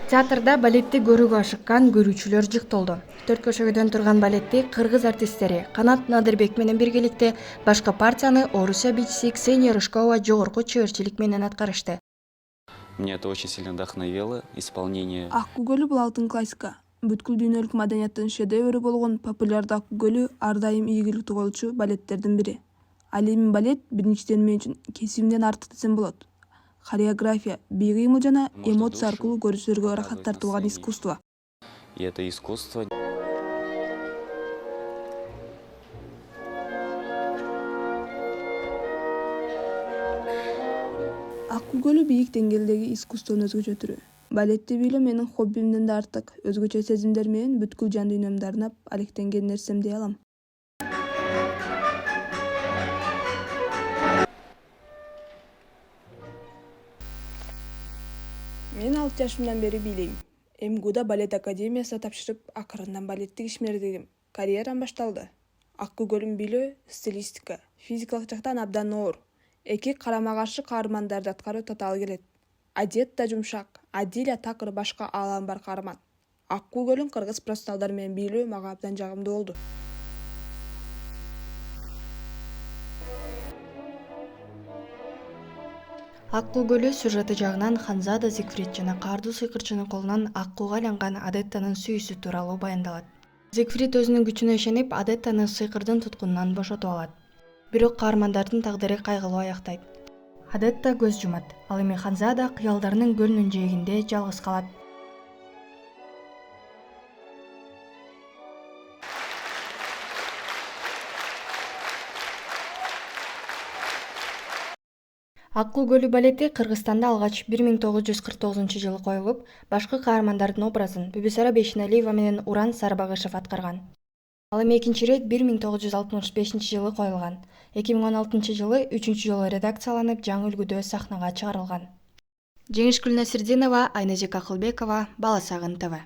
Театрда балетти көрүүгө ашыккан көрүүчүлөр жыктолду. Төрт көшөгөдөн турган балетти кыргыз артисттери Канат Надырбек менен биргеликте башкы партияны Орусия бичиси Ксения Рыжкова жогорку чеберчилик менен аткарышты. Меня это очень сильно вдохновило, исполнение. Аккуу көлү бул алтын классика. Бүткүл дүйнөлүк маданияттын шедеври болгон популярдуу Аккуу көлү ар дайым ийгилик тугулчу балеттердин бири. Ал эми балет биринчиден мен үчүн кесибимден артык десем болот. Хореография, бий кыймыл жана эмоция аркылуу көрүүчүлөргө ырахат тартууган искусство. И это искусство. Аккуу көлү бийик деңгээлдеги искусствонун өзгөчө түрү. Балетти бийлөө менин хоббимден да артык. Өзгөчө сезимдер менен бүткүл жан дүйнөмдү арнап алектенген нерсем дей алам. Мен 6 жашымдан бери бийлейм. МГУда балет академиясына тапшырып, акырындан балеттик ишмердигим, карьерам башталды. Аккуу көлүн бийлөө стилистика, физикалык жактан абдан оор. Эки карама-каршы каармандарды аткаруу татаал келет. Адетта жумшак, Адиля такыр башка аалам бар каарман. Аккуу көлүн кыргыз профессионалдары менен бийлөө мага абдан жагымдуу болду. Аккуу көлү сюжети жагынан Ханзада Зигфрид жана Каардуу сыйкырчынын колунан аккууга айланган Адеттанын сүйүүсү тууралуу баяндалат. Зигфрид өзүнүн күчүнө ишенип, Адеттаны сыйкырдын туткунунан бошотуп алат. Бирок каармандардын тагдыры кайгылуу аяктайт. Адетта көз жумат, ал эми Ханзада кыялдарынын көлүнүн жээгинде жалгыз калат. Аккуу көлү балети Кыргызстанда алгач 1949 коюлуп, башкы каармандардын образын Бүбүсара Бейшеналиева менен Уран Сарбагышев аткарган. Ал эми экинчи ирет 1965 коюлган. 2016 3 жолу редакцияланып, жаңы үлгүдө сахнага чыгарылган. Жеңиш Гүлнасирдинова, Айназек Акылбекова, Бала Сагын ТВ.